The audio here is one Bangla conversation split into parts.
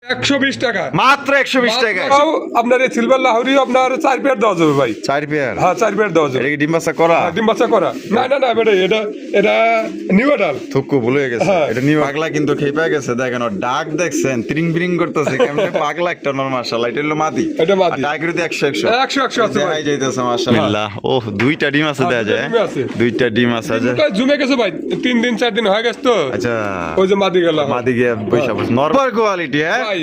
120 টাকা মাত্র 120 টাকা। আপনার এই সিলভার লাহোরি আপনার 4 পেয়ার দেওয়া যাবে ভাই। 4 পেয়ার? হ্যাঁ 4 পেয়ার দেওয়া যাবে। এটা কি ডিম বাচ্চা করা? ডিম বাচ্চা করা? না না না বেটা, এটা নিউ অ্যাডাল। থুকু ভুলে গেছে, এটা নিউ পাগলা কিন্তু খেপে গেছে। দেখেন ওর ডাক দেখছেন, ত্রিং বিরিং করতেছে কেমনে পাগলা একটা নর। মাশাআল্লাহ, এটা হলো মাদি। এটা মাদি। টাইগারিতে 100 100 আছে ভাই। দেখাই যাইতেছে মাশাআল্লাহ। ওহ, দুইটা ডিম আছে দেয়া যায়। দুইটা ডিম আছে। জুমে গেছে ভাই, 3 দিন 4 দিন হয়ে গেছে তো। আচ্ছা, ওই যে মাদি গেল। মাদি গিয়ে বৈশা বস নরমাল কোয়ালিটি। হ্যাঁ ভাই,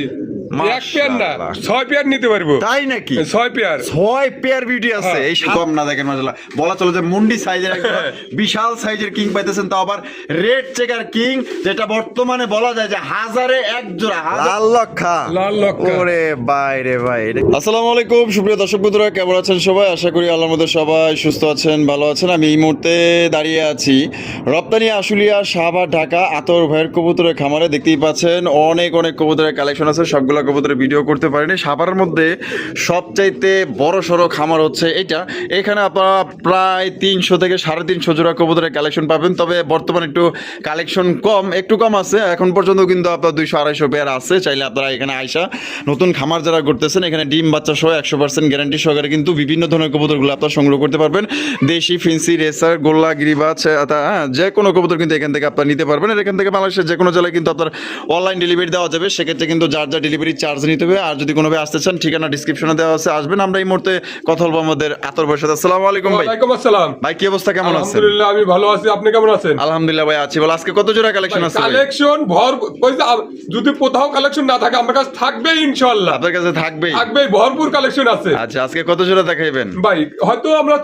এক পেয়ার না 6 পেয়ার নিতে পারবো। তাই নাকি? 6 পেয়ার 6 পেয়ার বিউটি আছে। এই কম না দেখেন মাশাআল্লাহ, বলা চলে যে মুন্ডি সাইজের একটা বিশাল সাইজের কিং পাইতেছেন, তাও আবার রেড চেকার কিং, যেটা বর্তমানে বলা যায় যে হাজারে এক জোড়া। লাল লক্ষা। ওরে ভাই রে ভাই। আসসালামু আলাইকুম সুপ্রিয় দর্শক বন্ধুরা, কেমন আছেন সবাই? আশা করি আল্লাহর মধ্যে সবাই সুস্থ আছেন, ভালো আছেন। আমি এই মুহূর্তে দাঁড়িয়ে আছি রপ্তানি আশুলিয়া শাহবাগ ঢাকা আতর ভাইয়ের কবুতরের খামারে। দেখতেই পাচ্ছেন অনেক অনেক কবুতরের কালেকশন আছে, সবগুলো কবুতরের ভিডিও করতে পারিনি। সাভারের মধ্যে সবচাইতে বড় সড়ো খামার হচ্ছে এটা। এখানে আপনারা প্রায় 300 থেকে 350 জোড়া কবুতরের কালেকশন পাবেন। তবে বর্তমানে একটু কালেকশন একটু কম আছে। এখন পর্যন্ত কিন্তু আপনার 200-250 পেয়ার আছে। চাইলে আপনারা এখানে আইসা নতুন খামার যারা করতেছেন, এখানে ডিম বাচ্চা সহ 100% গ্যারান্টি সহকারে কিন্তু বিভিন্ন ধরনের কবুতরগুলো আপনারা সংগ্রহ করতে পারবেন। দেশি, ফিন্সি, রেসার, গোল্লা, গিরিবাজ, যে কোনো কবুতর কিন্তু এখান থেকে আপনারা নিতে পারবেন। আর এখান থেকে বাংলাদেশের যে কোনো জেলায় কিন্তু আপনার অনলাইন ডেলিভারি দেওয়া যাবে। সেক্ষেত্রে কিন্তু যার যা ডেলিভারি চার্জ নিতে হবে। আর যদি কোনোভাবে আসতে চান, ঠিকানা ডিসক্রিপশনে দেওয়া আছে, আসবেন। আমরা এই মুহূর্তে কথা বলবো আমাদের আতর ভাইয়ের সাথে। আসসালামু আলাইকুম ভাই। ওয়ালাইকুম আসসালাম ভাই, কি অবস্থা, কেমন আছেন? আলহামদুলিল্লাহ আমি ভালো আছি, আপনি কেমন আছেন? আলহামদুলিল্লাহ ভাই আছি ভালো। আজকে কত জোড়া কালেকশন আছে? কালেকশন যদি কোথাও কালেকশন না থাকে আমার কাছে থাকবে ইনশাআল্লাহ। আপনার কাছে থাকবেই? ভরপুর কালেকশন আছে। আচ্ছা, আজকে কত জোড়া দেখাইবেন ভাই? হয়তো আমরা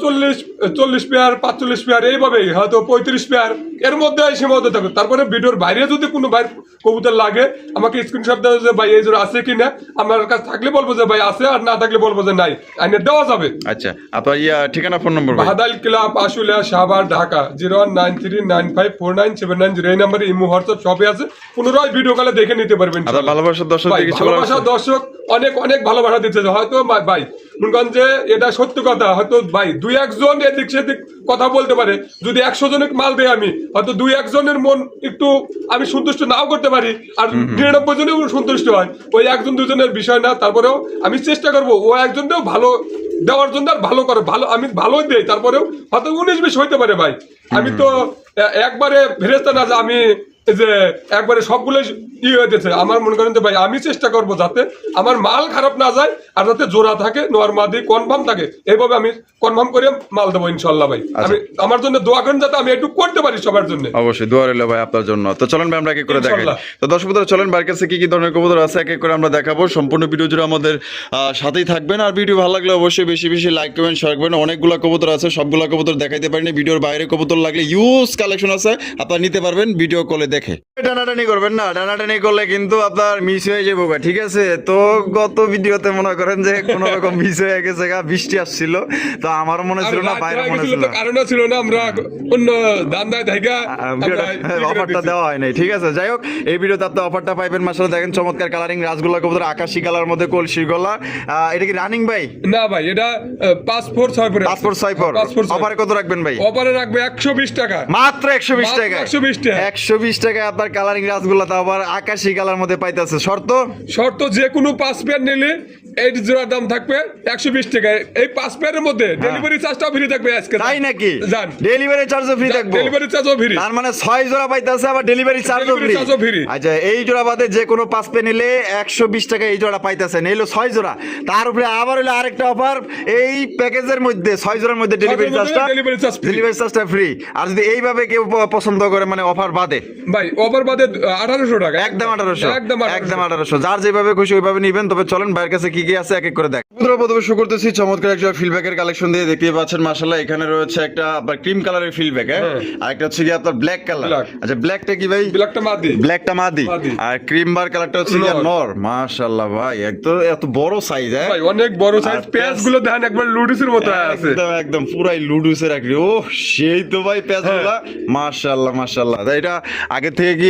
40 পেয়ার, 45 পেয়ার, এইভাবেই হয়তো 35 পেয়ার এর মধ্যে সীমাবদ্ধ থাকবে। তারপরে ভিডিওর বাইরে যদি কোনো ভাই কবুতর লাগে, আমাকে স্ক্রিনশট দেওয়া যে ভাই এই জোড়া আছে কিনা। আমার কাছে থাকলে বলবো যে ভাই আছে, আর না থাকলে বলবো যে নাই, আইনে দেওয়া যাবে। আচ্ছা, আপনার ঠিকানা, phone number? Bahadal club Ashulia Shahbag Dhaka 01939549790। এই নাম্বারে ইমো হোয়াটসঅ্যাপ সবই আছে। পুনরায় ভিডিও কলে দেখে নিতে পারবেন। ভালোবাসার দর্শক, ভালোবাসার দর্শক অনেক অনেক ভালোবাসা দিচ্ছে। হয়তো ভাই মুনগঞ্জে এটা সত্য কথা, হয়তো ভাই 2-1 জন এদিক সেদিক কথা বলতে পারে। যদি 100 জনের মাল দেয় আমি, হয়তো 2-1 জনের মন একটু আমি সন্তুষ্ট নাও করতে পারি, আর 99 জনের সন্তুষ্ট হয়। ওই 1-2 জনের বিষয় না। তারপরেও আমি চেষ্টা করবো ও একজনকেও ভালো দেওয়ার জন্য, আর ভালো করে ভালো আমি ভালোই দেই। তারপরেও হয়তো 19-20 হইতে পারে ভাই। আমি তো একবারে ফেরেস্তা না যে আমি যে একবারে সবগুলো হয়েছে। আমার মনে করেন যে ভাই আমি চেষ্টা করবো যাতে আমার মাল খারাপ না যায়, আর যাতে জোড়া থাকে, নরমাদি কনফার্ম থাকে। এইভাবে আমি কনফার্ম করে মাল দেবো ইনশাল্লাহ ভাই। আমি আমার জন্য দোয়া করেন যাতে আমি একটু করতে পারি সবার জন্য। অবশ্যই দোয়া রইল ভাই আপনার জন্য। তো চলেন ভাই আমরা এক এক করে দেখাই। তো দর্শক বন্ধুরা, চলেন ভাইয়ের কাছে কি কি ধরনের কবুতর আছে এক এক করে আমরা দেখাবো। সম্পূর্ণ ভিডিও জুড়ে আমাদের সাথেই থাকবেন। আর ভিডিও ভালো লাগলে অবশ্যই বেশি বেশি লাইক করবেন, শেয়ার করবেন। অনেকগুলো কবুতর আছে, সবগুলো কবুতর দেখাইতে পারিনি। ভিডিওর বাইরে কবুতর লাগলে ইউজ কালেকশন আছে, আপনারা নিতে পারবেন ভিডিও কলে দেখে। টানাটানি করবেন না, টানাটানি করলে কিন্তু আপনার মিস হয়ে যাবো। ঠিক আছে? তো গত ভিডিওতে মনে করেন যে কোনো রকম মিস হয়ে গেছে, বৃষ্টি আসছিল, তো আমারও মনে ছিল না, বাইরে মনে ছিল, কারণও ছিল না, আমরা অন্য দান্দায় থাকা অফারটা দেওয়া হয় নাই। ঠিক আছে, যাই হোক, এই ভিডিওতে আপনি অফারটা পাইবেন। মাশাআল্লাহ দেখেন চমৎকার কালারিং রাসগোল্লা কবুতর, আকাশি কালার মধ্যে কলসি গলা। এটা কি রানিং ভাই? না ভাই, এটা 5-4-6 পরে। 5-4-6 অফারে কত রাখবেন ভাই? অফারে রাখবে 120 টাকা। মাত্র 120 টাকা। 120 টাকা আপনার কালারিং রাসগোল্লা, তাও আবার আকাশি কালার মধ্যে পাইতেছে। শর্ত যে কোনো 5 পেয়ার নিলে এই জোড়ার দাম থাকবে 120 টাকা। এই 5 পেয়ারের মধ্যে ডেলিভারি চার্জটাও ফ্রি থাকবে আজকে। তাই নাকি? জান, ডেলিভারি চার্জও ফ্রি থাকবে। ডেলিভারি চার্জও ফ্রি। তার মানে 6 জোড়া পাইতেছে, আবার ডেলিভারি চার্জও ফ্রি। আচ্ছা, এই জোড়া বাদে যে কোনো 5 পেয়ার নিলে 120 টাকা এই জোড়া পাইতেছে। নিলো 6 জোড়া, তার উপরে আবার হলো আরেকটা অফার। এই প্যাকেজের মধ্যে 6 জোড়ার মধ্যে ডেলিভারি চার্জটা ফ্রি। আর যদি এইভাবে কেউ পছন্দ করে, মানে অফার বাদে ভাই, অফার বাদে 1800 টাকা। একদম 1800। যার যেভাবে খুশি ওইভাবে নিবেন। তবে চলেন ভাইয়ের কাছে কি কি আছে এক এক করে দেখ। প্রথমে শুরু করতেছি চমৎকার একটা ফিল্ডব্যাকের কালেকশন দিয়ে। দেখতে পাচ্ছেন মাশাআল্লাহ, এখানে রয়েছে একটা আপনার ক্রিম কালারের ফিল্ডব্যাক, আর একটা হচ্ছে কি আপনার ব্ল্যাক কালার। আচ্ছা, ব্ল্যাকটা কি ভাই? ব্ল্যাকটা মাদি, আর ক্রিম বার কালারটা হচ্ছে কি নর। মাশাআল্লাহ ভাই, এত বড় সাইজ। ভাই অনেক বড় সাইজ। পেজ গুলো দেখেন একবার লুডুসের মতো আছে, একদম পুরাই লুডুসের একরি। ও সেই তো ভাই পেজগুলা, মাশাআল্লাহ। এটা আগে থেকে কি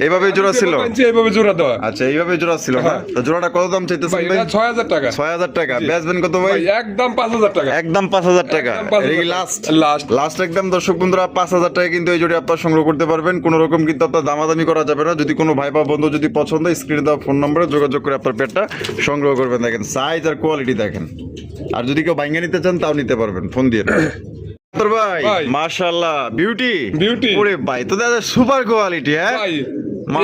এইভাবে জোড়া ছিল? এইভাবে জোড়া দেওয়া। আচ্ছা, এইভাবে জোড়া ছিল না? তো জোড়াটা কত দাম চাইতেছেন ভাই ভাই? এটা 6000 টাকা। 6000 টাকা। বেচবেন কত ভাই? ভাই একদম 5000 টাকা। একদম 5000 টাকা। একদম 5000 এটা কি টাকা। লাস্ট? লাস্ট একদম দর্শক বন্ধুরা 5000 টাকা কিন্তু এই জোড়া আপনারা সংগ্রহ করতে পারবেন। কোনো রকম কিন্তু আপনার দামাদামি করা যাবে না। যদি কোনো ভাই বা বন্ধু যদি পছন্দ হয় স্ক্রিনে দেওয়া ফোন নম্বরে যোগাযোগ করে আপনার পেটটা সংগ্রহ করবেন। দেখেন সাইজ আর কোয়ালিটি দেখেন। আর যদি কেউ ভাঙ্গা নিতে চান তাও নিতে পারবেন ফোন দিয়ে। ভাই ভাই। মাশাআল্লাহ বিউটি। বিউটি। ওরে ভাই তো দাদা সুপার কোয়ালিটি। হ্যাঁ ভাই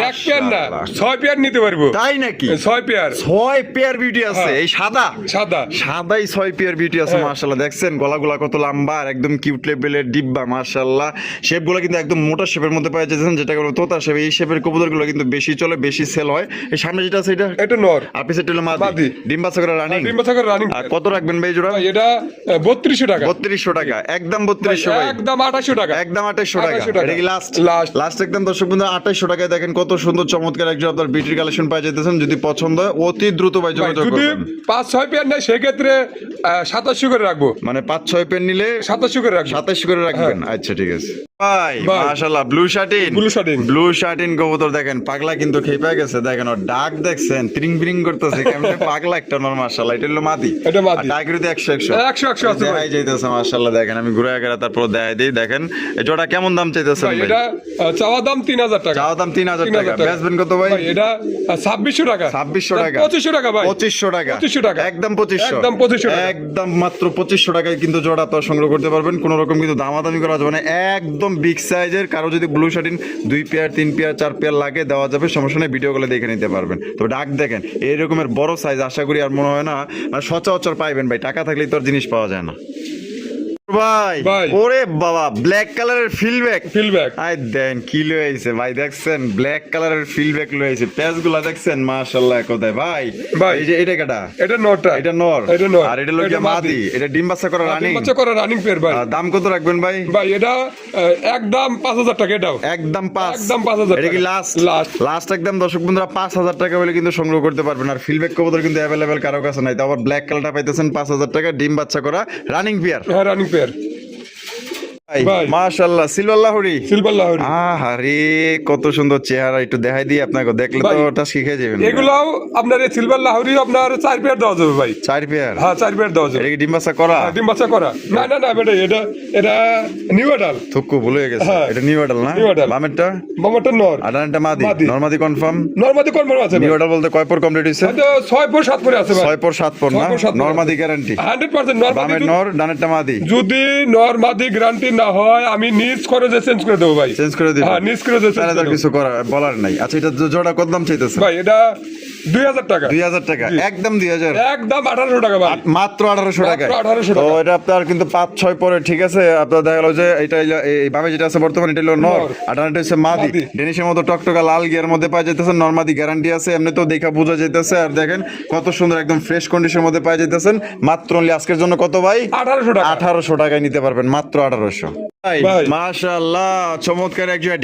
এক পেয়ার না, 6 পেয়ার নিতে পারবো। তাই নাকি? 6 পেয়ার। 6 পেয়ার বিউটি আছে। হ্যাঁ। এই সাদা সাদা। সাদাই 6 পেয়ার বিউটি আছে। হ্যাঁ। মাশাআল্লাহ দেখছেন গলাগুলা কত লম্বা আর একদম কিউট লেভেলের ডিব্বা। মাশাআল্লাহ শেপগুলো কিন্তু একদম মোটা শেপের মধ্যে পাওয়া যাচ্ছে, যেটা কোনো তোতা শেপ। এই শেপের কবুতরগুলো কিন্তু বেশি চলে, বেশি সেল হয়। এই সামনে যেটা আছে এটা নর। আর পিছে হলো মাদি। মাদি। ডিম বাচ্চা করে রানিং। ডিম বাচ্চা করে রানিং। আর কত রাখবেন ভাই জোড়া? ভাই এটা 3200 টাকা। 3200 টাকা। একদম 3200 ভাই। একদম 2800 টাকা। একদম 2800 টাকা। 2800 টাকা। এটা কি লাস্ট? লাস্ট একদম দর্শক বন্ধু 2800 টাকায় দেখেন কত সুন্দর চমৎকার একজন আপনার বিউটির কালেকশন পাই যেতেছেন। যদি পছন্দ হয় অতি দ্রুত ভাই যোগাযোগ যদি করবেন। 5-6 পেয়ার নেয় সেক্ষেত্রে 2700 করে রাখবো। মানে 5-6 পেন নিলে 2700 করে রাখবো। 27 করে রাখবেন। আচ্ছা ঠিক আছে ভাই। ভাই। মাশাআল্লাহ ব্লু শার্টিন। ব্লু শার্টিন কবুতর দেখেন পাগলা কিন্তু খেপে গেছে। দেখেন ওর ডাক দেখছেন ত্রিং বিরিং করতেছে কেমনে পাগলা একটা নর। মাশাআল্লাহ এটা হলো মাদি। এটা মাদি। টাইগারতে 100 100 আছে ভাই। দেখাই যাইতেছে। মাশাআল্লাহ দেখেন আমি ঘুরে গেলে তারপর দেখাই দেই। দেখেন এটা কেমন দাম চাইতেছেন ভাই ভাই? এটা চাওয়া দাম 3000 টাকা। চাওয়া দাম 3000 টাকা। বেচবেন কত ভাই? ভাই এটা 2600 টাকা। 2600 টাকা। 2500 টাকা ভাই। 2500 টাকা। 2500 টাকা। একদম 2500। একদম 2500 টাকা। একদম মাত্র 2500 টাকায় কিন্তু জোড়া আপনারা সংগ্রহ করতে পারবেন। কোনো রকম কিন্তু দামাদামি করা যাবে না। একদম বিগ সাইজের। কারো যদি blue satin 2 pair 3 pair 4 pair লাগে দেওয়া যাবে, সমস্যা নেই। ভিডিও গুলো দেখে নিতে পারবেন। তো ডাক দেখেন এই রকমের বড় সাইজ আশা করি আর মনে হয় না আর সচরাচর পাইবেন ভাই। টাকা থাকলেই তো আর জিনিস পাওয়া যায় না ভাই। ভাই। ওরে বাবা ব্ল্যাক কালারের ফিলব্যাক। ফিলব্যাক। আই দেন কি লয়ে আইছে ভাই দেখছেন ব্ল্যাক কালারের ফিলব্যাক লয়ে আইছে। পেজগুলো দেখছেন মাশাআল্লাহ কোথায় ভাই। ভাই। এই যে এটা কাটা? এটা নরটা। এটা নর। এটা নর। আর এটা লোকে মাদি। এটা ডিম বাচ্চা করা রানিং। ডিম বাচ্চা করা রানিং পেয়ার ভাই। দাম কত রাখবেন ভাই? ভাই এটা একদম 5000 টাকা। এটাও একদম 5। একদম 5000 এটা কি টাকা। লাস্ট? লাস্ট। লাস্ট একদম দর্শক বন্ধুরা 5000 টাকা হলে কিন্তু সংগ্রহ করতে পারবেন। আর ফিলব্যাক কবুতর কিন্তু अवेलेबल কারো কাছে নাই। তো আবার ব্ল্যাক কালারটা পাইতেছেন 5000 টাকা। ডিম বাচ্চা করা রানিং পেয়ার। হ্যাঁ রানিং পেয়ার। ভাই। মাশাআল্লাহ সিলভার লাহোরি। সিলভার লাহোরি। আহারে কত সুন্দর চেহারা। একটু দেখাই দিই আপনাকে, দেখলে তো ওটা শিখে যাবেন। এগুলাও আপনার এই সিলভার লাহোরি আপনার 4 পেয়ার দেওয়া যাবে ভাই। 4 পেয়ার? হ্যাঁ 4 পেয়ার দেওয়া যাবে। এটা কি ডিম বাচ্চা করা? ডিম বাচ্চা করা। না না না বেটা এটা নিউ অ্যাডাল। থুকু ভুল হয়ে গেছে। হ্যাঁ। এটা নিউ অ্যাডাল না? New adult. বামেরটা? বামেরটা নর। আডানটা মাদি। মাদি। নরমাদি কনফার্ম? নরমাদি কনফার্ম আছে ভাই। নিউ অ্যাডাল বলতে কয় পর কমপ্লিট হইছে? হয়তো 6 পর 7 পরে আছে ভাই। 6 পর 7 পর না? 6 পর 7 পর নরমাদি গ্যারান্টি? 100% নরমাদি। বামের নর ডানেরটা মাদি। যদি নরমাদি গ্যারান্টি না হয় আমি নিজ করে যে চেঞ্জ করে দেব ভাই। চেঞ্জ করে দিবেন? হ্যাঁ নিজ করে যে চেঞ্জ তাহলে করে আর দেব। কিছু বলার নাই। আচ্ছা এটা জোড়া কত দাম চাইতেছে ভাই এটা 2000 টাকা। 2000 টাকা। একদম 2000। একদম 1800 টাকা ভাই। মাত্র 1800 টাকা। মাত্র 1800 তো টাকা। এটা আপনার কিন্তু 5-6 পরে ঠিক আছে। আপনার দেখা গেল যে এটা এই বামে যেটা আছে বর্তমানে এটা হলো নর, নর। আর ডানেরটা হচ্ছে মাদি। মাদি। ডেনিশের মতো টকটকা লাল গিয়ার মধ্যে পাওয়া যাইতেছে। নরমাদি গ্যারান্টি আছে, এমনি তো দেখা বোঝা যাইতেছে। আর দেখেন কত সুন্দর একদম ফ্রেশ কন্ডিশনের মধ্যে পাওয়া যাইতেছেন। মাত্র অনলি আজকের জন্য কত ভাই? 1800 টাকা। 1800 টাকায় নিতে পারবেন। মাত্র 1800। ভাই। মাশাআল্লাহ চমৎকার একজন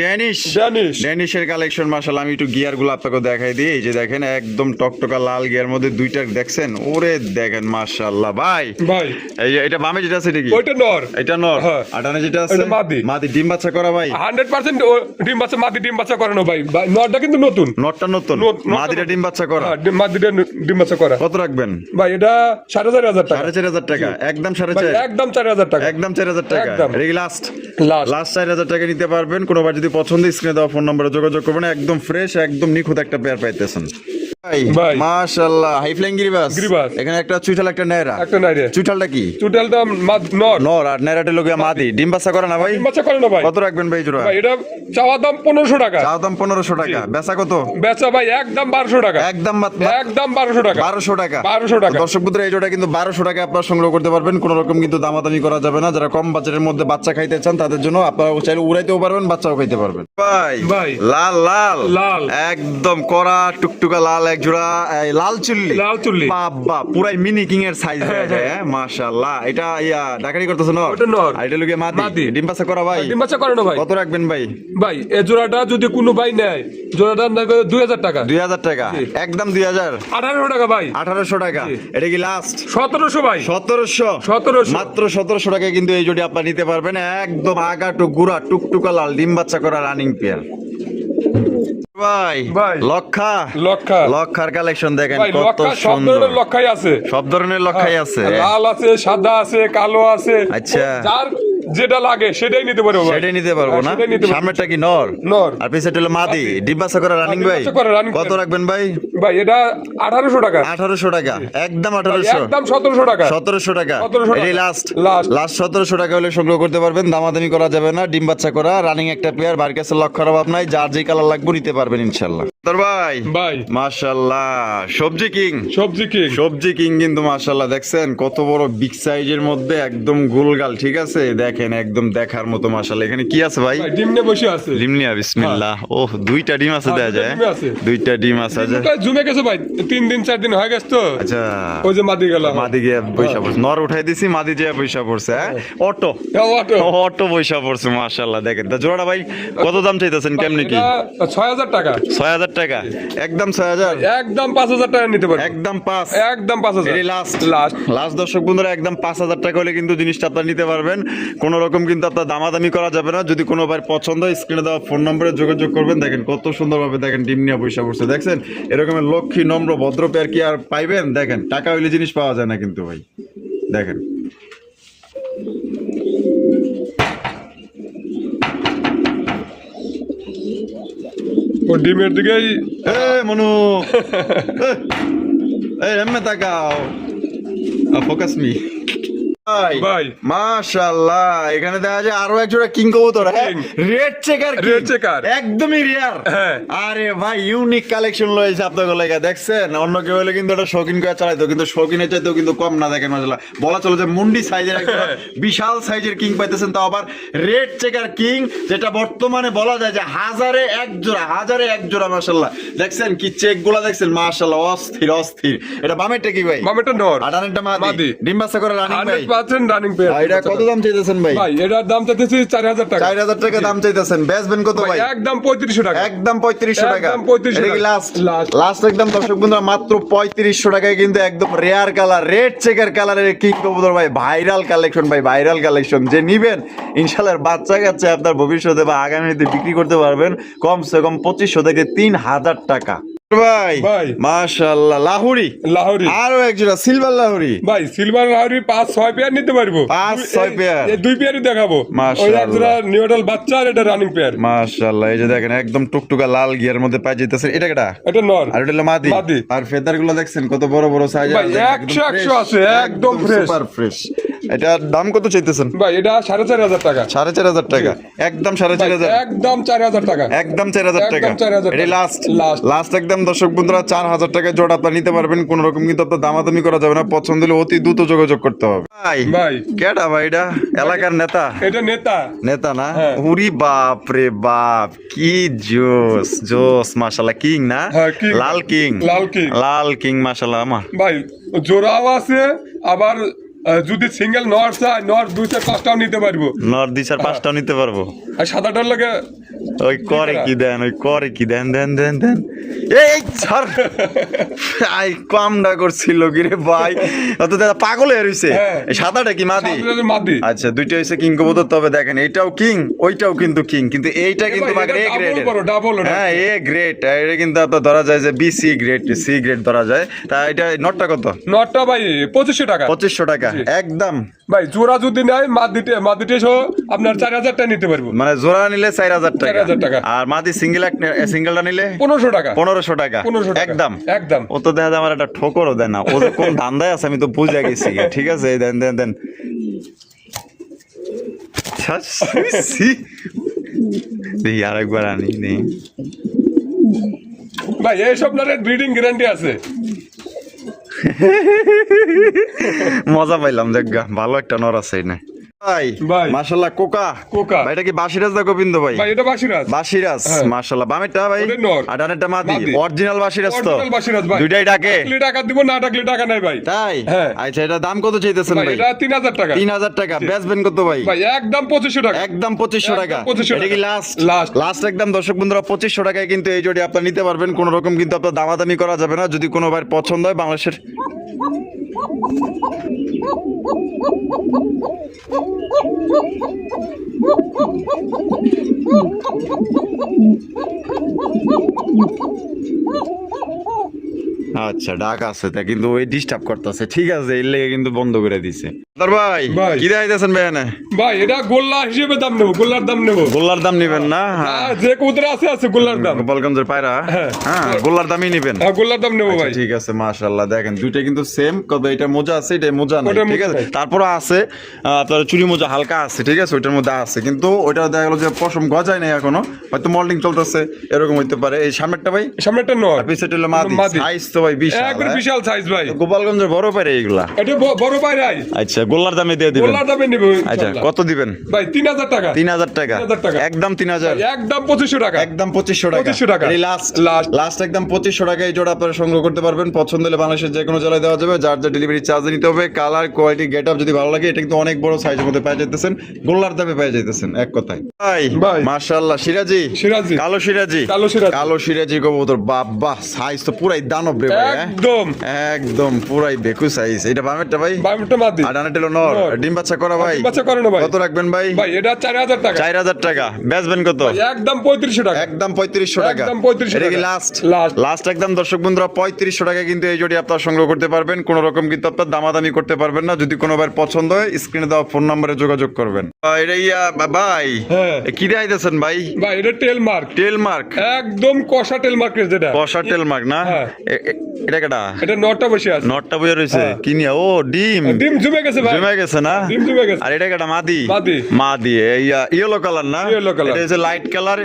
ড্যানিশের কালেকশন। মাশাআল্লাহ আমি একটু গিয়ার গুলো আপনাকে দেখাই দিই। এই যে দেখেন একদম টকটকা লাল গিয়ার মধ্যে দুইটা দেখছেন। ওরে দেখেন মাশাআল্লাহ ভাই। ভাই এই যে এটা বামে যেটা আছে এটা কি? ওইটা নর। এটা নর। হ্যাঁ। আর ডানে যেটা আছে এটা মাদি। মাদি। ডিম বাচ্চা করা ভাই? 100% ডিম বাচ্চা মাদি ডিম বাচ্চা করানো ভাই। নরটা কিন্তু নতুন। নটটা নতুন, মাদিটা ডিম বাচ্চা করা। হ্যাঁ মাদিটা ডিম বাচ্চা করা। কত রাখবেন ভাই এটা 4500 টাকা। 4500 টাকা। একদম ভাই 4500। একদম 4000 টাকা। একদম 4000 টাকা। একদম। এটা কি লাস্ট? লাস্ট। লাস্ট 4000 টাকা নিতে পারবেন। কোনোবার যদি পছন্দ স্ক্রিনে দেওয়া ফোন নম্বরে যোগাযোগ করবেন। একদম ফ্রেশ একদম নিখুঁত একটা পেয়ার পাইতেছেন ভাই। মাশাআল্লাহ হাই ফ্লাইং গিরিবাস। এখানে একটা চুইঠাল একটা নেরা। একটা নাইরে। চুইঠালটা কি? চুইঠালটা নর। নর আর নেরাটা লোকে মাদি। ডিম বাচ্চা করে না ভাই? ডিম বাচ্চা করে না ভাই। কত রাখবেন ভাই জোড়া? ভাই এটা চাওয়া দাম 1500 টাকা। চাওয়া দাম 1500 টাকা। বেচা কত? বেচা ভাই একদম 1200 টাকা। একদম একদম 1200 টাকা। 1200 টাকা। 1200 টাকা। দর্শক বন্ধুরা এই জোড়া কিন্তু 1200 টাকা আপনারা সংগ্রহ করতে পারবেন। কোনো রকম কিন্তু দামাদামি করা যাবে না। যারা কম বাজেটের মধ্যে বাচ্চা খাইতে চান তাদের জন্য আপনারা চাইলে উড়াইতেও পারবেন, বাচ্চাও খাইতে পারবেন। ভাই ভাই লাল লাল লাল। একদম কড়া টুকটুকা লাল এক জোড়া লাল চুল্লি। লাল চুল্লি। বাবা পুরাই মিনি কিং এর সাইজ হয়ে যায়। মাশাআল্লাহ, এটা ডাকারি করতেছ না? ওটা নর। আর এটা লগে মাদি। মাদি। ডিম বাচ্চা করা ভাই? ডিম বাচ্চা করে না ভাই। কত রাখবেন ভাই? ভাই এই জোড়াটা যদি কোনো ভাই নেয়, জোড়াটা নেবে 2000 টাকা। 2000 টাকা, জি। একদম 2000। 1800 টাকা ভাই। 1800 টাকা। জি। এটা কি লাস্ট? 1700 ভাই। 1700। 1700 মাত্র 1700 টাকায় কিন্তু এই জোড়ি আপনারা নিতে পারবেন। একদম আগা টু গুড়া টুকটুকা লাল ডিম বাচ্চা করা রানিং পেয়ার। ভাই ভাই। লক্ষা লক্ষা। লক্ষার কালেকশন দেখেন ভাই কত লক্ষা সব সুন্দর। ধরনের লক্ষাই আছে। সব ধরনের লক্ষাই আছে। লাল আছে, সাদা আছে, কালো আছে। আচ্ছা। যার যেটা লাগে সেটাই নিতে পারবো ভাই। সেটাই নিতে পারবো না? সেটাই নিতে পারবো। সামনেরটা কি নর? নর। আর পিছেরটা হলো মাদি। ডিম বাচ্চা করা রানিং ডিম ভাই? বাচ্চা করা running কত পেয়ার। রাখবেন ভাই? ভাই এটা 1800 টাকা। 1800 টাকা, একদম ভাই, 1800। একদম 1700 টাকা। 1700 টাকা। 1700 টাকা। এটাই লাস্ট। Last। লাস্ট 1700 টাকা হলে সংগ্রহ করতে পারবেন। দামাদামি করা যাবে না। ডিম বাচ্চা করা রানিং একটা পেয়ার। বার কাছে লক্ষার অভাব নাই। যার যে কালার লাগবে নিতে পারবেন ইনশাআল্লাহ। তোর ভাই ভাই মাশাআল্লাহ, সবজি কিং। সবজি কি? সবজি কিং কিন্তু মাশাআল্লাহ দেখছেন কত বড় বিগ সাইজের মধ্যে একদম গোলগাল, ঠিক আছে? দেখেন একদম দেখার মতো মাশাআল্লাহ। এখানে কি আছে ভাই? ভাই ডিম নিয়ে বসে আছে। ডিম নিয়া বিসমিল্লাহ। ওহ, দুইটা ডিম আছে হ্যাঁ, দেয়া যায়। দুইটা ডিম আছে। দুইটা ডিম আছে। আচ্ছা ডিমটা জমে গেছে ভাই, 3 দিন 4 দিন হয়ে গেছে তো। আচ্ছা, ওই যে মাদি গেল। মাদি গিয়ে পয়সা পড়ছে। নর উঠাই দিছি, মাদি যে পয়সা পড়ছে। হ্যাঁ, অটো অটো। অটো পয়সা পড়ছে মাশাআল্লাহ। দেখেন তা জোড়াটা ভাই কত দাম চাইতেছেন? কেমনে কি? এটা 6000 টাকা। 6000 টাকা, একদম 6000। একদম 5000 টাকা নিতে পারবে। একদম 5। একদম 5000। এটাই লাস্ট। লাস্ট। লাস্ট দর্শক বন্ধুরা, একদম 5000 টাকা হলে কিন্তু জিনিসটা আপনারা নিতে পারবেন। কোন রকম কিন্তু আপনার দামাদামি করা যাবে না। যদি কোনো ভাই পছন্দ হয় স্ক্রিনে দেওয়া ফোন নম্বরে যোগাযোগ করবেন। দেখেন কত সুন্দরভাবে দেখেন ডিম নিয়ে পয়সা পড়ছে। দেখছেন এরকমের লক্ষ্মী নম্র ভদ্র পেয়ার কি আর পাইবেন? দেখেন টাকা হইলে জিনিস পাওয়া যায় না কিন্তু ভাই। দেখেন ও ডিমের দিকেই এ মনু, এই এমনে তাকাও, ফোকাস মি ভাই। মাশাআল্লাহ, এখানে দেখা যায় আরো এক জোড়া কিং কবুতর। হ্যাঁ, King। Red checker. Red checker। একদমই রিয়ার। হ্যাঁ। আরে ভাই ইউনিক কালেকশন লয়েছে আপনাদের লাগা। দেখছেন অন্য কেউ হলে কিন্তু এটা শৌখিন করে চালাইতো, কিন্তু শৌখিনের চাইতেও কিন্তু কম না। দেখেন মাশাআল্লাহ, বলা চলে যে মুন্ডি সাইজের একটা বিশাল সাইজের কিং পাইতেছেন, তাও আবার রেড চেকার কিং, যেটা বর্তমানে বলা যায় যে হাজারে এক জোড়া। মাশাআল্লাহ দেখছেন কি চেক গুলা দেখছেন, মাশাআল্লাহ অস্থির অস্থির। এটা বামেরটা কি ভাই? মামেটা নর। আটানেরটা মাদি। মাদি। ডিম বাচ্চা করে রানিং ভাই? 100% রানিং পেয়ার। আর এটা কত দাম চাইতেছেন ভাই? ভাই এটার দাম চাইতেছি 4000 টাকা। 4000 টাকা দাম চাইতেছেন। বেচবেন কত ভাই? একদম 3500 টাকা। একদম 3500 টাকা। একদম 3500 এটা কি টাকা। লাস্ট? Last। লাস্ট একদম দর্শক বন্ধুরা মাত্র 3500 টাকায় কিন্তু একদম রেয়ার কালার রেড চেকার কালারের কিং কবুতর ভাই। ভাইরাল কালেকশন ভাই, ভাইরাল কালেকশন। যে নিবেন ইনশাআল্লাহ বাচ্চা কাচ্চা আপনার ভবিষ্যতে বা আগামীতে বিক্রি করতে পারবেন কমসে কম 2500 থেকে 3000 টাকা। ভাই ভাই। মাশাআল্লাহ, লাহুরি। লাহোরি। আরো এক জোড়া সিলভার লাহুরি। ভাই সিলভার লাহোরি 5-6 পেয়ার নিতে পারবো। 5-6 পেয়ার। এই 2 পেয়ারই দেখাবো। ওই মাশাআল্লাহ। একটা নিউডাল বাচ্চা আর এটা রানিং পেয়ার। মাশাআল্লাহ, এই যে দেখেন একদম টুকটুকা লাল গিয়ার মধ্যে পাই যেতেছে। এটা কেটা? এটা নর। আর এটা হলো মাদি। মাদি। আর ফেদার গুলো দেখছেন কত বড় বড় সাইজ। ভাই, 100 আছে, একদম fresh। Super fresh. এটার দাম কত চাইতেছেন? ভাই এটা 4500 টাকা। 4500 টাকা, একদম 4500। একদম 4000 টাকা। একদম 4000 টাকা। একদম 4000 এটা টাকা। Last Last। লাস্ট একদম দর্শক বন্ধুরা 4000 টাকা জোড়া আপনারা নিতে পারবেন। কোন রকম কিন্তু আপনার দামাদামি করা যাবে না। পছন্দ হলে অতি দ্রুত যোগাযোগ করতে হবে। ভাই। কেডা ভাই এটা? এলাকার নেতা? এটা নেতা। নেতা না? হ্যাঁ। উরি বাপ রে বাপ, কি জোস জোস মাশাআল্লাহ। কিং না? হ্যাঁ, king। লাল কিং। লাল king। লাল কিং মাশাআল্লাহ। আমা ভাই জোড়াও আছে, আবার যদি সিঙ্গেল নর চাই নর 2-4-5টাও নিতে পারবো। নর 2-4-5টাও নিতে পারবো। আর সাদাটার লাগে ওই করে কি দেন, ওই করে কি দেন দেন দেন দেন। এই স্যার আই কামডা করছিল কি রে ভাই? অত দাদা পাগল হয়ে রইছে। হ্যাঁ। এই সাদাটা কি মাদি? সাদাটার মাদি। আচ্ছা, দুইটা হইছে কিং কবুতর। তবে দেখেন এইটাও কিং, ওইটাও কিন্তু কিং, কিন্তু এইটা কিন্তু ভাই, এ এটা গ্রেড। double বড়, double ওটা। হ্যাঁ, এ গ্রেড। এটা কিন্তু আপনার ধরা যায় যে বিসি গ্রেড, সি গ্রেড ধরা যায়। তা এটা নটটা কত? নটটা ভাই 2500 টাকা। 2500 টাকা জি। একদম। ভাই জোড়া যদি নেয় মাদিটে সহ আপনার 4000 টাকা নিতে পারবো। মানে জোড়া নিলে 4000 টাকা। 4000 টাকা। আর মাদি সিঙ্গেলটা নিলে 1500 টাকা। 1500 টাকা। 1500 টাকা। একদম একদম। ও তো দেখা যায় আমার একটা ঠোকরও দেয় না। ও যে কোন ধান্দায় আছে আমি তো বুঝে গেছি। ঠিক আছে, এই দেন দেন দেন। দেখি আরেকবার আনি নেই। ভাই এইসব নরের ব্রিডিং গ্যারান্টি আছে। মজা পাইলাম, দেখ ভালো একটা নর আছে না। ভাই ভাই। মাশাআল্লাহ কোকা কোকা। ভাই এটা কি বাসিরাজ না গোবিন্দ ভাই? ভাই এটা বাসিরাজ। বাসিরাজ হ্যাঁ। মাশাআল্লাহ বামেরটা ভাই ওটা নর। আর ডানেরটা মাদি মাদি। অরিজিনাল বাসিরাজ তো অরিজিনাল বাসিরাজ ভাই। দুইটাই ডাকে ডাকলে টাকা দিব, না ডাকলে টাকা নাই ভাই। তাই হ্যাঁ। আচ্ছা এটা দাম কত চাইতেছেন ভাই ভাই? এটা 3000 টাকা। 3000 টাকা বেচবেন কত ভাই? ভাই একদম 2500 টাকা। একদম 2500 টাকা। একদম 2500 এটা কি টাকা। লাস্ট? Last। লাস্ট একদম দর্শক বন্ধুরা 2500 টাকায় কিন্তু এই জোড়ি আপনারা নিতে পারবেন। কোন রকম কিন্তু আপনার দামাদামি করা যাবে না। যদি কোনো ভাই পছন্দ হয় বাংলাদেশের আচ্ছা ডাক আছে তা কিন্তু ওই ডিস্টার্ব করতেছে। ঠিক আছে এর লেগে কিন্তু বন্ধ করে দিছে। ভাই ভাই। কি দেখাইতেছেন ভাই এনে? ভাই এটা গোল্লা হিসেবে দাম নেবো, গোল্লার দাম নেবো। গোল্লার দাম নিবেন না? হ্যাঁ যে কবুতর আছে গোল্লার দাম। গোপালগঞ্জের পায়রা হ্যাঁ। হ্যাঁ গোল্লার দামই নিবেন। হ্যাঁ গোল্লার দাম নেবো ভাই। ঠিক আছে মাশাআল্লাহ দেখেন দুইটা কিন্তু সেম, কবে এটা মোজা আছে এটা মোজা নাই। ওটা ঠিক মোজা আছে নাই। তারপরে আছে আপনার চুরি মোজা হালকা আছে। ঠিক আছে ওইটার মধ্যে আছে কিন্তু ওইটা দেখা গেল যে পশম গজায় নাই এখনো, হয়তো মল্ডিং চলতেছে এরকম হইতে পারে। এই সামনেরটা ভাই সামনে একটা নর। পিছেরটা হলো মাদি। মাদি। সাইজ তো ভাই বিশাল একবার হ্যাঁ? বিশাল সাইজ ভাই। গোপালগঞ্জের বড় পায়রা এইগুলা। এটা বড় পায়রাই। আচ্ছা গোল্লার দামে দিয়ে দিবেন। গোল্লার দামে নেবো আচ্ছা ইনশাআল্লাহ। কত দিবেন? ভাই 3000 টাকা। 3000 টাকা 3000 টাকা। একদম 3000 একদম 2500 টাকা। একদম 2500 টাকা 2500 টাকা। এই লাস্ট Last। লাস্ট একদম 2500 টাকা এই জোড়া আপনারা সংগ্রহ করতে পারবেন। পছন্দ হলে বাংলাদেশের যে কোনো জেলায় দেওয়া যাবে। যার যা ডেলিভারি চার্জ নিতে হবে। কালার কোয়ালিটি গেটআপ যদি ভালো লাগে এটা কিন্তু অনেক বড় সাইজের মধ্যে পেয়ে যাইতেছেন। গোল্লার দামে পেয়ে যাইতেছেন এক কথায়। ভাই ভাই। মাশাআল্লাহ সিরাজি সিরাজি। কালো সিরাজি কালো সিরাজি। কালো সিরাজি কবুতর বাবা সাইজ তো পুরাই দানব রে ভাই হ্যাঁ? একদম। একদম পুরাই বেকু সাইজ। এটা বামেরটা ভাই বামটা মাদি। আর ডানেরটা হলো নর। নর। ডিম বাচ্চা করা ভাই। ডিম বাচ্চা করে না ভাই। কত রাখবেন ভাই? ভাই এটা 4000 টাকা। 4000 টাকা বেচবেন কত? ভাই একদম 3500 টাকা। একদম 3500 টাকা একদম 3500 এটা কি টাকা। Last Last। লাস্ট একদম দর্শক বন্ধুরা 3500 টাকা কিন্তু এই জোড়ি আপনারা সংগ্রহ করতে পারবেন। কোন রকম কিন্তু আপনার দামাদামি করতে পারবেন না। যদি কোনো ভাই পছন্দ হয় স্ক্রিনে দেওয়া ফোন নম্বরে যোগাযোগ করবেন। এটা ইয়া ভাই হ্যাঁ। এ কি দেখাইতেছেন ভাই? ভাই এটা টেল মার্ক। টেল মার্ক একদম কষা টেল মার্কের যেটা। বসা টেল মার্ক না? হ্যাঁ। এটা কেডা? এটা নটটা বসে আছে। নটটা বইয়া রইছে হ্যাঁ। কি নিয়া? ও ডিম ডিম জমে গেছে ভাই। জমে গেছে না? ডিম জমে গেছে। আর এটা কেডা? মাদি মাদি। মাদি ইয়েলো কালার না? Yellow color। এটা হচ্ছে লাইট কালার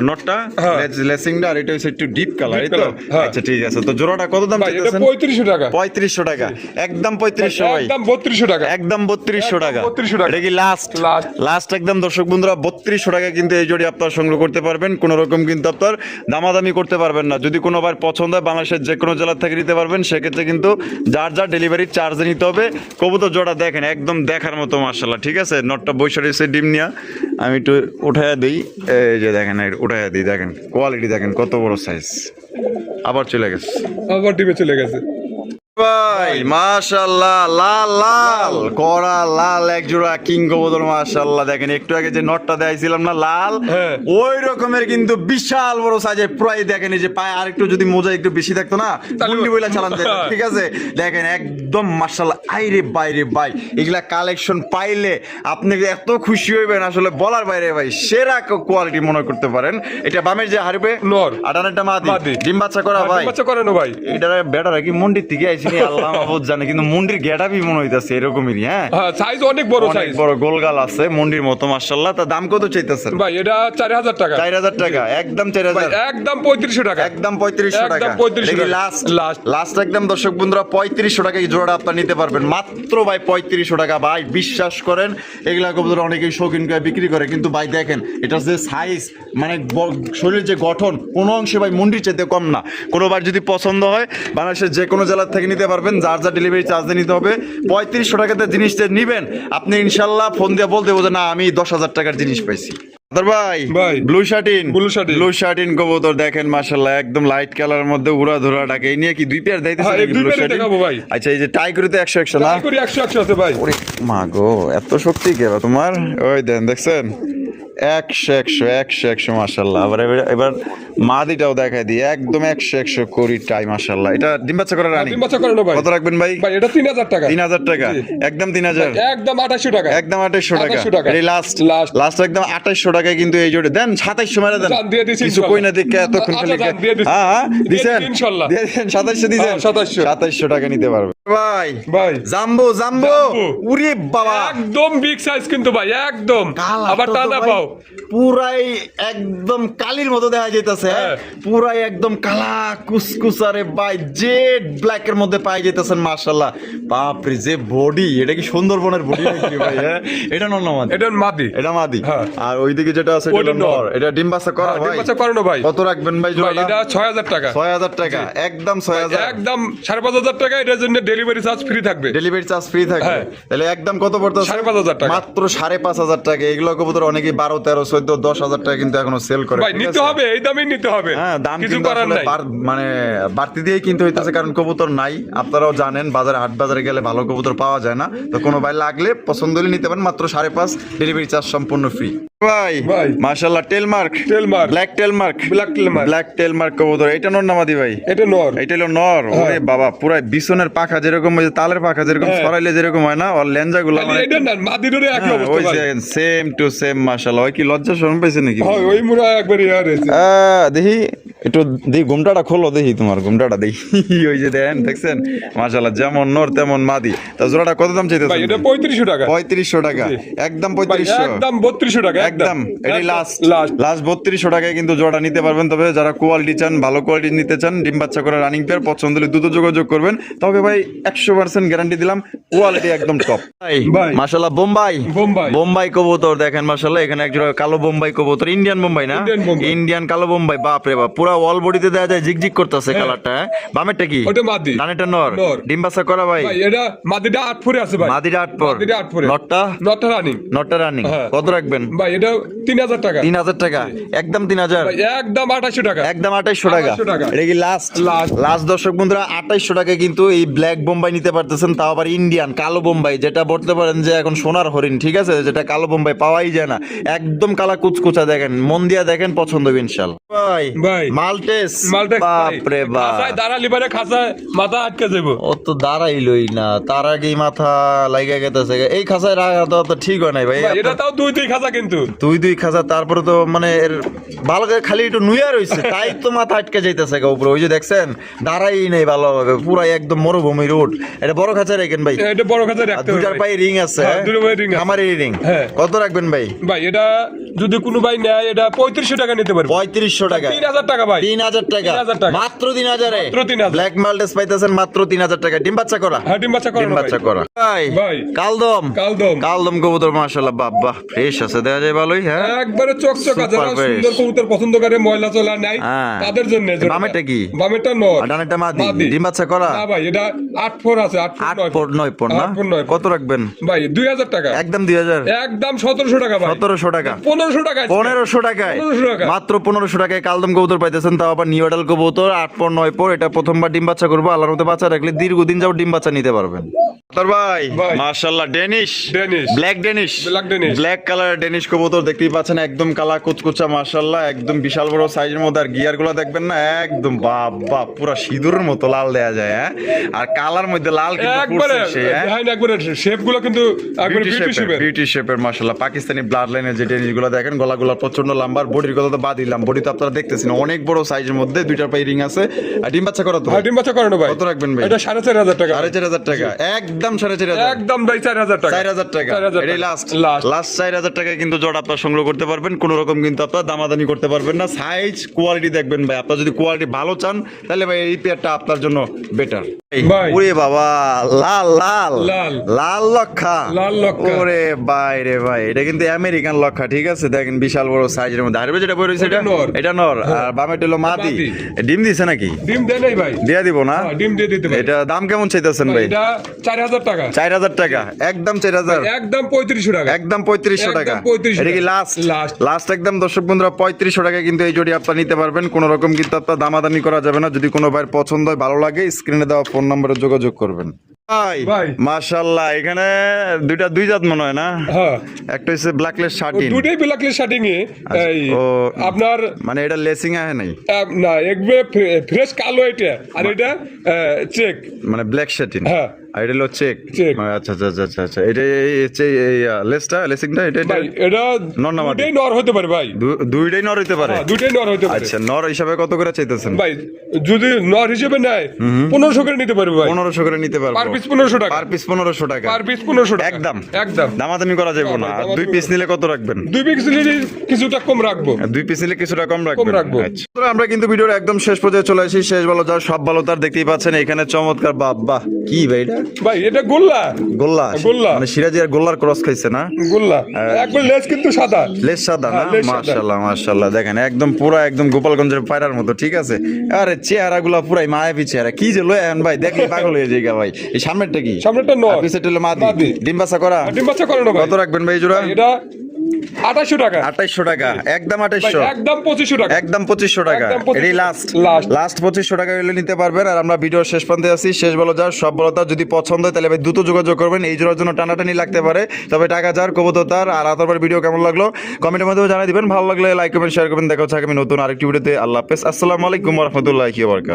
নটটা হ্যাঁ। লেসিংটা আর এটা হচ্ছে একটু ডিপ কালার Deep এই তো? color, হ্যাঁ। আচ্ছা ঠিক আছে তো জোড়াটা কত দাম ভাই এটা চাইতেছেন? 3500 টাকা। 3500 টাকা একদম 3500 ভাই একদম 3200 টাকা। একদম 3200 টাকা 3200 টাকা। এটা কি লাস্ট Last। লাস্ট একদম দর্শক বন্ধুরা 3200 টাকা কিন্তু এই জোড়ি আপনারা সংগ্রহ করতে পারবেন। কোন রকম কিন্তু আপনার দামাদামি করতে পারবেন না। যদি কোনো বার পছন্দ হয় বাংলাদেশের যে কোনো জেলা থেকে নিতে পারবেন। সেক্ষেত্রে কিন্তু যার যার ডেলিভারি চার্জ নিতে হবে। কবুতর জোড়া দেখেন একদম দেখার মতো মাশাআল্লাহ। ঠিক আছে নটটা বৈশাখ এসে ডিম নিয়া আমি একটু উঠাইয়া দিই। এই যে দেখেন উঠাইয়া দিই দেখেন কোয়ালিটি দেখেন কত বড় সাইজ। আবার চলে গেছে আবার ডিমে চলে গেছে। ভাই মাশাআল্লাহ লাল লাল কড়া লাল এক জোড়া কিং কবুতর মাশাআল্লাহ দেখেন একটু আগে যে নটটা দেখাইছিলাম না লাল হ্যাঁ। ওই রকমের কিন্তু বিশাল বড় সাইজের প্রায় দেখেন এই যে পায়ে আরেকটু যদি মোজা একটু বেশি থাকতো না গুন্ডি বইলা চালান যেত। ঠিক আছে দেখেন একদম মাশাআল্লাহ আইরে বাইরে ভাই এগুলা কালেকশন পাইলে আপনি এত খুশি হইবেন আসলে বলার বাইরে ভাই সেরা কোয়ালিটি মনে করতে পারেন। এটা বামের যে হারবে নর। আটানেরটা মাদি মাদি। ডিম বাচ্চা করা ভাই ডিম বাচ্চা করে না ভাই। এটা বেটারা কি মন্ডির থেকে আইছি নি আল্লাহ মাহফুজ জানে কিন্তু মন্ডির গেটআপই মনে হইতাছে এরকমই হ্যাঁ হ্যাঁ সাইজ অনেক বড় অনেক সাইজ। বড় গোলগাল আছে মন্ডির মতো মাশাআল্লাহ। তার দাম কত চাইতেছেন? ভাই এটা 4000 টাকা। 4000 টাকা একদম ভাই 4000 একদম 3500 টাকা। একদম 3500 টাকা একদম 3500 টাকা। Last Last। লাস্ট একদম দর্শক বন্ধুরা 3500 টাকা এই জোড়াটা আপনারা নিতে পারবেন মাত্র ভাই 3500 টাকা ভাই বিশ্বাস করেন এগুলা কবুতর অনেকেই শৌখিন করে বিক্রি করে কিন্তু ভাই দেখেন এটার যে সাইজ মানে শরীরের যে গঠন কোনো অংশে ভাই মন্ডির চাইতে কম না। কোনোবার যদি পছন্দ হয় বাংলাদেশের যে কোনো জেলা থেকে নিতে পারবেন। যার যা ডেলিভারি চার্জ নিতে হবে 3500 টাকাতে জিনিসটা নিবেন আপনি ইনশাল্লাহ ফোন দিয়ে বলতে হবে যে না আমি 10,000 টাকার জিনিস পাইছি। ভাই ভাই। Blue satin Blue satin. Blue satin কবুতর দেখেন মাশাআল্লাহ একদম লাইট কালারের মধ্যে উড়া ধরা ডাকে এই নিয়ে কি দুই পেয়ার দিতেছেন হ্যাঁ, এই নাকি দুই ব্লু পেয়ারই শার্টিন? দেখাবো ভাই। আচ্ছা এই যে টাই করিতে 100 100 না? তাই করি 100 100 আছে ভাই। ওরে মা গো এত শক্তি কে বা তোমার? ওই দেন দেখছেন 100 মাশাআল্লাহ। এবার মাদিটাও দেখাই দিই একদম 100 করি টাই মাশাআল্লাহ। এটা ডিম বাচ্চা করে রানী ডিম বাচ্চা করে না ভাই। কত রাখবেন ভাই? ভাই এটা 3000 টাকা। 3000 টাকা জি। একদম 3000 একদম 2800 টাকা। একদম 2800 টাকা 2800 টাকা। এই লাস্ট Last। লাস্ট একদম 2800 টাকায় কিন্তু এই জোড়ে দেন 2700 মেরে দেন জান দিয়ে দিছি কিছু কই না দেখে এতক্ষণ আচ্ছা, খালি জান দিয়ে দিছি। হ্যাঁ হ্যাঁ দিয়ে দিছেন দিছি ইনশাআল্লাহ। দিয়ে দেন 2700 দিছেন হ্যাঁ, 2700 2700 টাকা নিতে পারবে। ভাই ভাই জাম্বো জাম্বো জাম্বো। উরে বাবা একদম বিগ সাইজ কিন্তু ভাই, একদম কালারটা আবার তো টানা ভাই পাও। পুরাই একদম কালির মতো দেখা যাইতেছে হ্যাঁ। পুরাই একদম কালা কুসকুসারে ভাই জেড ব্ল্যাক এর মধ্যে পাই যাইতেছেন মাশাআল্লাহ। বাপরে যে বডি, এটা কি সুন্দরবনের বডি নাকি ভাই? হ্যাঁ এটা নর না মাদি? এটা মাদি। এটা মাদি। হ্যাঁ। আর ওইদিকে যেটা আছে এটা ওইটা হলো নর। নর। এটা ডিম বাচ্চা করা ডিম ভাই? বাচ্চা করানো ভাই। কত রাখবেন ভাই ভাই জোড়াটা? এটা 6000 টাকা। 6000 টাকা একদম 6000। একদম 5500 টাকা, এটার জন্য ডেলিভারি চার্জ ফ্রি থাকবে। ডেলিভারি চার্জ ফ্রি থাকবে। হ্যাঁ। তাহলে একদম কত পড়তেছে? 5500 টাকা। মাত্র 5500 টাকা। এগুলো কবুতর অনেকেই 12 13 14 10,000 টাকা কিন্তু এখনো সেল করে। ভাই ঠিক নিতে আছে? হবে, এই দামেই নিতে হবে। হ্যাঁ দাম কিছু কিন্তু করার আসলে নাই। মানে বাড়তি দিয়েই কিনতে হইতেছে, কারণ কবুতর নাই। আপনারাও জানেন বাজারে হাট বাজারে গেলে ভালো কবুতর পাওয়া যায় না। তো কোনো ভাই লাগলে পছন্দ হলে নিতে পারেন, মাত্র 5.5 ডেলিভারি চার্জ সম্পূর্ণ ফ্রি। ভাই ভাই। মাশাআল্লাহ টেলমার্ক টেলমার্ক। ব্ল্যাক টেলমার্ক ব্ল্যাক টেলমার্ক। ব্ল্যাক টেলমার্ক কবুতর এটা নর নামাদি ভাই? এটা নর। এটা হলো নর। ওরে বাবা পুরাই বিছনের পাখা যেরকম ওই যে তালের পাখা যেরকম হ্যাঁ। ছড়াইলে যেরকম হয় না, ওর লেঞ্জা গুলো খালি এটা না, মাদিরও একই অবস্থা ওই ভাই। যে সেম টু সেম মাশাআল্লাহ। ওই কি লজ্জা শরম পাইছে নাকি? হয় ওই মুরা একবার ইয়া রয়েছে। দেখি একটু দেখি ঘুমটাটা খোলো, দেখি তোমার ঘুমটাটা দেখি। ওই যে দেন দেখছেন মাশাআল্লাহ, যেমন নর তেমন মাদি। তা জোড়াটা কত দাম ভাই চাইতেছেন? এটা 3500 টাকা। 3500 টাকা জি। একদম ভাই 3500 একদম 3200 টাকা একদম এটাই একদম। Last last. লাস্ট 3200 টাকায় কিন্তু জোড়া নিতে পারবেন। তবে যারা কোয়ালিটি চান, ভালো কোয়ালিটি নিতে চান, ডিম বাচ্চা করে রানিং পেয়ার পছন্দ হলে দ্রুত যোগাযোগ করবেন। তবে ভাই 100% গ্যারান্টি দিলাম, কোয়ালিটি একদম টপ। ভাই। মাশাআল্লাহ বোম্বাই বোম্বাই। বোম্বাই কবুতর দেখেন মাশাআল্লাহ। এখানে এক জোড়া কালো বোম্বাই কবুতর, ইন্ডিয়ান বোম্বাই না? ইন্ডিয়ান বোম্বাই। ইন্ডিয়ান কালো বোম্বাই। বাপ রে বাপ পুরা অল বডিতে দেয়া যায়, ঝিকঝিক করতেছে কালারটা। হ্যাঁ বামেরটা কি? ওটা মাদি। ডানেরটা নর। নর। ডিম বাচ্চা করা ভাই? ভাই এটা মাদিটা 8 ফুরে আছে ভাই। মাদিটা 8 পর। মাদিটা 8 ফুরে। নটটা? নটটা রানিং। নটটা রানিং। হ্যাঁ। কত রাখবেন? ভাই এটা 3000 টাকা। 3000 টাকা একদম 3000 ভাই একদম 2800 টাকা। একদম 2800 টাকা। 2800 টাকা। এটা কি লাস্ট? Last। লাস্ট দর্শক বন্ধুরা 2800 টাকায় কিন্তু এই ব্ল্যাক বোম্বাই নিতে পারতেছেন, তাও আবার ইন্ডিয়ান কালো বোম্বাই, যেটা বলতে পারেন যে এখন সোনার হরিণ। ঠিক আছে, যেটা কালো বোম্বাই পাওয়াই যায় না। একদম কালা কুচকুচা দেখেন, মন দিয়া দেখেন, পছন্দ হবে ইনশাআল্লাহ। ভাই ভাই। মালটেস মালটা বাপ রে বাপ, খাসায় দাঁড়ালি পারে খাসায় মাথা আটকে যাবো। ও তো দাঁড়াইলই না, তার আগেই মাথা লাগা গেতেছে। এই খাঁচায় রাখা তো ঠিক হয় নাই ভাই। ভাই এটা তাও দুই খাসা কিন্তু। দুই খাঁচা, তারপরে তো মানে এর ভালো করে খালি একটু নুইয়া রয়েছে, তাই তো মাথা আটকে যাইতেছে উপরে। ওই যে দেখছেন দাঁড়াই নেই ভালোভাবে, পুরাই একদম মরুভূমি রোড। এটা বড় খাঁচা রাখেন ভাই? এটা বড় খাসা আর রাখতে হবে দুটার ভাই। পায়ে রিং আছে? হ্যাঁ, দুটো পায়ে ring আছে। আমার রিং। হ্যাঁ। কত রাখবেন ভাই? ভাই এটা যদি কোনো ভাই নেয় এটা 3500 টাকা নিতে পারবে। 3500 টাকা 3000 টাকা ভাই। 3000 টাকা 3000 টাকা। মাত্র 3000 এ মাত্র 3000 ব্ল্যাক মাল্টেস পাইতেছেন মাত্র 3000 টাকা। ডিম বাচ্চা করা? হ্যাঁ ডিম বাচ্চা করানো ডিম ভাই। বাচ্চা করা ভাই। ভাই। কালদম কালদম। কালদম কবুতর মাশাআল্লাহ, বাহ বাহ ফ্রেশ আছে, দেখা যায় ভালোই। হ্যাঁ একবারে চকচকা, যারা Super fresh। সুন্দর কবুতর পছন্দ করে, ময়লা চলা নাই হ্যাঁ। তাদের জন্য। বামেরটা কি? বামেরটা নর। আর ডানেরটা মাদি। ডিম বাচ্চা করা? না ভাই এটা 8 ফোর আছে। 8 8 পর 9 পর না? 8 ফোর 9 কত রাখবেন ভাই? 2000 টাকা। একদম 2000 একদম 1700 টাকা ভাই। 1700 টাকা 1500 টাকা। 1500 টাকায় 1500 টাকা। মাত্র 1500 টাকায় কালদম কবুতর পাইতেছেন, তাও আবার নিউ এডাল কবুতর 8 পর 9 পর। এটা প্রথমবার ডিম বাচ্চা করবো, আল্লাহর মতে বাচ্চা রাখলে দীর্ঘদিন যাও ডিম বাচ্চা নিতে পারবেন। তোর ভাই ভাই। মাশাআল্লাহ Danish Danish. Black Danish Black Danish। Black colour Danish কবুতর দেখতেই পাচ্ছেন, একদম কালা কুচকুচা মাশাআল্লাহ, একদম বিশাল বড় সাইজের মধ্যে। আর গিয়ার গুলো দেখবেন না, একদম বাপ বাপ পুরো সিঁদুরের মতো লাল দেয়া যায়। হ্যাঁ আর কালার মধ্যে লাল কিন্তু একবারে ফুটছে সে, হ্যাঁ? হ্যাঁ একবারে শেপ গুলো কিন্তু একবারে বিউটি শেপের। বিউটি শেপের মাশাআল্লাহ। পাকিস্তানি ব্লাড লাইনের যে টেনিস গুলো দেখেন, গলাগুলো প্রচন্ড লম্বা। বডির কথা তো বাদ দিলাম, বডি তো আপনারা দেখতেছেন অনেক বড় সাইজের মধ্যে, দুইটার পায়ে রিং আছে। আর ডিম বাচ্চা করা তো? হ্যাঁ ডিম বাচ্চা করানো ভাই। কত রাখবেন ভাই? এটা 4500 টাকা। 4500 টাকা একদম 4500 একদম ভাই 4000 টাকা। 4000 টাকা 4000 এটাই টাকা। Last last. লাস্ট 4000 টাকায় কিন্তু জোড়া আপনারা সংগ্রহ করতে পারবেন। কোন রকম কিন্তু আপনারা দামাদামি করতে পারবেন না। সাইজ কোয়ালিটি দেখবেন ভাই, আপনারা যদি কোয়ালিটি ভালো চান তাহলে ভাই এই পেয়ারটা আপনার জন্য বেটার। ভাই। ওরে বাবা লাল লাল লাল। লাল লক্ষা লাল লক্ষা। ওরে ভাই রে ভাই, এটা কিন্তু আমেরিকান লক্ষা। ঠিক আছে দেখেন বিশাল বড় সাইজের মধ্যে। আর যেটা বই রয়েছে এটা নর। এটা নর। আর বামেটা হলো মাদি। মাদি। ডিম দিছে নাকি? ডিম দেয় নাই ভাই। দিয়া দিব না? হ্যাঁ, ডিম দিয়ে দিতে ভাই। এটা দাম কেমন চাইতেছেন ভাই? এটা 4000 টাকা। 4000 টাকা একদম 4000 একদম 3500 টাকা। একদম 3500 টাকা। একদম 3500 এটা কি টাকা। লাস্ট? লাস্ট। লাস্ট একদম দর্শক বন্ধুরা 3500 টাকা কিন্তু এই জোড়ি আপনারা নিতে পারবেন। কোন রকম কিন্তু আপনারা দামাদামি করা যাবে না। যদি কোনো ভাইয়ের পছন্দ হয়, ভালো লাগে, স্ক্রিনে দেওয়া ফোন নম্বরে যোগাযোগ করবেন। ভাই ভাই। মাশাআল্লাহ এখানে দুই জাত মনে হয় না? হ্যাঁ একটা হচ্ছে ব্ল্যাকলেস শার্টিন। দুটোই ব্ল্যাকলেস শার্টিং এ এই ও আপনার মানে এটা লেসিং আহে নাই? না একবারে ফ্রেশ কালো এটা, আর এটা চেক। মানে ব্ল্যাক শার্টিন। হ্যাঁ আর এটা হলো চেক Check। আচ্ছা আচ্ছা আচ্ছা আচ্ছা আচ্ছা এটা হচ্ছে এই লেসটা লেসিংটা এটা ভাই এটা নর না মাদি? দুইটাই নর হতে পারে ভাই, দুইটাই নর হইতে পারে হ্যাঁ, দুইটাই নর হতে পারে। আচ্ছা নর হিসাবে কত করে চাইতেছেন ভাই যদি নর হিসেবে নেয় 1500 করে নিতে পারবে ভাই, 1500 করে নিতে পারবো পার পিস 1500 টাকা, পার পিস 1500 টাকা পার পিস 1500 টাকা একদম একদম। দামাদামি করা যাবে না। আর দুই পিস নিলে কত রাখবেন? দুই পিস নিলে কিছুটা কম রাখবো, আর দুই পিস নিলে কিছুটা কম রাখবেন। রাখবো। আচ্ছা তো আমরা কিন্তু ভিডিওর একদম শেষ পর্যায়ে চলে আসি। শেষ ভালো যার সব ভালো তার দেখতেই পাচ্ছেন এখানে চমৎকার বাহ কি ভাই এটা ভাই এটা গোল্লা, গোল্লা গোল্লা। মানে সিরাজি আর গোল্লার ক্রস খাইছে না? গোল্লা একবার লেজ কিন্তু সাদা, লেস সাদা না? হ্যাঁ, লেজ সাদা। মাশাআল্লাহ মাশাআল্লাহ দেখেন একদম পুরা একদম গোপালগঞ্জের পায়রার মতো ঠিক আছে। আরে চেহারা গুলা পুরাই মায়াবী চেহারা, কি যে লয় আন ভাই দেখলে পাগল হয়ে যাই ভাই। এই সামনেরটা কি? সামনেরটা নর, আর পিছেরটা হলো মাদি। মাদি। ডিম বাচ্চা করা? ডিম বাচ্চা করে না ভাই। কত রাখবেন ভাই জোড়া? এটা 2800 টাকা, 2800 টাকা একদম ভাই 2800 একদম 2500 টাকা, একদম 2500 টাকা একদম 2500 এটাই লাস্ট Last। লাস্ট 2500 টাকা হলে নিতে পারবেন। আর আমরা ভিডিওর শেষ প্রান্তে আছি। শেষ বলো যার সব বলো তার যদি পছন্দ হয় তাহলে ভাই দ্রুত যোগাযোগ করবেন। এই জোড়ার জন্য টানাটানি লাগতে পারে, তবে টাকা যার কবুতর তার। আর আতরবার ভিডিও কেমন লাগলো কমেন্টের মাধ্যমে জানিয়ে দিবেন। ভালো লাগলে লাইক করবেন, শেয়ার করবেন। দেখা হচ্ছে আগামী নতুন আরেকটি ভিডিওতে। আল্লাহ হাফেজ, আসসালামু আলাইকুম ওয়া রাহমাতুল্লাহি ওয়া বারাকাতুহু।